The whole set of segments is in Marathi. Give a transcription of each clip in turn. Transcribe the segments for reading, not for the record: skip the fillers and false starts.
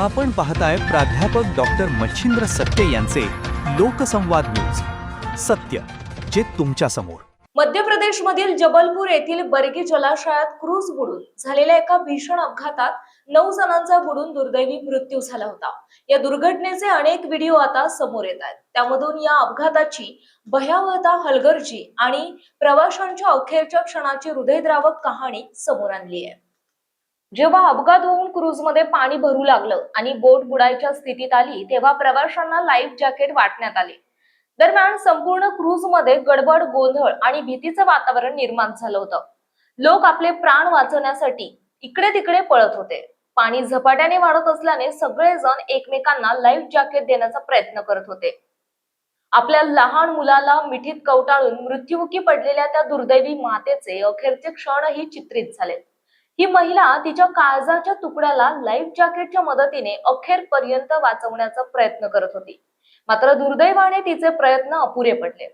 आपण पाहताय प्राध्यापक डॉक्टर मच्छिंद्र सत्य यांचे लोकसंवाद न्यूज. सत्य जे तुमच्या समोर. मध्य प्रदेशमधील जबलपूर येथील बरगी जलाशयात क्रूज बुडून झालेल्या एका भीषण अपघातात 9 जणांचा बुडून दुर्दैवी मृत्यू झाला होता. या दुर्घटनेचे अनेक व्हिडिओ आता समोर येत आहेत. त्यामधून या अपघाताची भयावहता हलगर्जी आणि प्रवाशांच्या अखेरच्या क्षणाची हृदयद्रावक कहाणी समोर आणली आहे. जेव्हा अपघात होऊन क्रूजमध्ये पाणी भरू लागलं आणि बोट बुडायच्या स्थितीत आली तेव्हा प्रवाशांना लाईफ जॅकेट वाटण्यात आले. दरम्यान संपूर्ण क्रूजमध्ये गडबड, गोंधळ आणि भीतीचं वातावरण निर्माण झालं होतं. लोक आपले प्राण वाचवण्यासाठी इकडे तिकडे पळत होते. पाणी झपाट्याने वाढत असल्याने सगळेजण एकमेकांना लाईफ जॅकेट देण्याचा प्रयत्न करत होते. आपल्या लहान मुलाला मिठीत कवटाळून मृत्युमुखी पडलेल्या त्या दुर्दैवी मातेचे अखेरचे क्षणही चित्रित झाले. ही महिला तिच्या काळजाच्या तुकड्याला लाईफ जॅकेटच्या मदतीने अखेरपर्यंत वाचवण्याचा प्रयत्न करत होती. मात्र दुर्दैवाने तिचे प्रयत्न अपुरे पडले.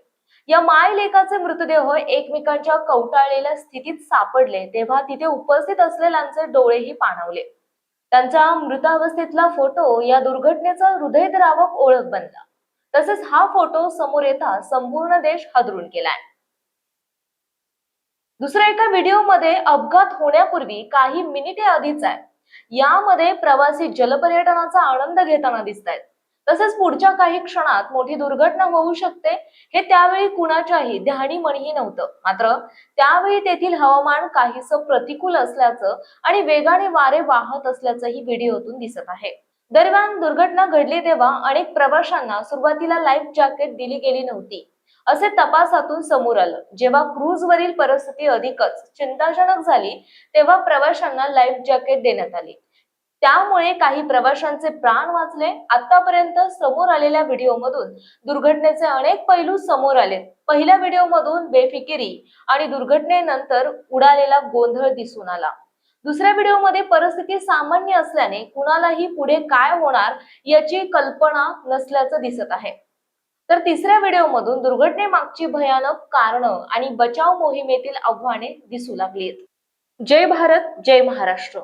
या मायलेकाचे मृतदेह एकमेकांच्या कवटाळलेल्या स्थितीत सापडले तेव्हा तिथे उपस्थित असलेल्यांचे डोळेही पाणावले. त्यांच्या मृतावस्थेतला फोटो या दुर्घटनेचा हृदयद्रावक ओळख बनला. तसेच हा फोटो समोर येता संपूर्ण देश हादरून गेलाय. दुसऱ्या एका व्हिडिओमध्ये अपघात होण्यापूर्वी काही मिनिटे आधीच आहे. यामध्ये प्रवासी जलपर्यटनाचा आनंद घेताना दिसत आहेत. तसेच पुढच्या काही क्षणात मोठी दुर्घटना होऊ शकते हे त्यावेळी कुणाच्याही ध्यानी मनीही नव्हतं. मात्र त्यावेळी तेथील हवामान काहीसं प्रतिकूल असल्याचं आणि वेगाने वारे वाहत असल्याचंही व्हिडिओतून दिसत आहे. दरम्यान दुर्घटना घडली तेव्हा अनेक प्रवाशांना सुरुवातीला लाईफ जॅकेट दिली गेली नव्हती असे तपासातून समोर आलं. जेव्हा क्रूजवरील परिस्थिती अधिकच चिंताजनक झाली तेव्हा प्रवाशांना लाईफ जॅकेट देण्यात आली. त्यामुळे काही प्रवाशांचे प्राण वाचले. आतापर्यंत समोर आलेल्या व्हिडिओमधून दुर्घटनेचे अनेक पैलू समोर आले. पहिल्या व्हिडिओमधून बेफिकिरी आणि दुर्घटनेनंतर उडालेला गोंधळ दिसून आला. दुसऱ्या व्हिडिओमध्ये परिस्थिती सामान्य असल्याने कुणालाही पुढे काय होणार याची कल्पना नसल्याचं दिसत आहे. तर तिसऱ्या व्हिडिओमधून दुर्घटनेमागची भयानक कारणं आणि बचाव मोहिमेतील आव्हाने दिसू लागलीत. जय भारत, जय महाराष्ट्र.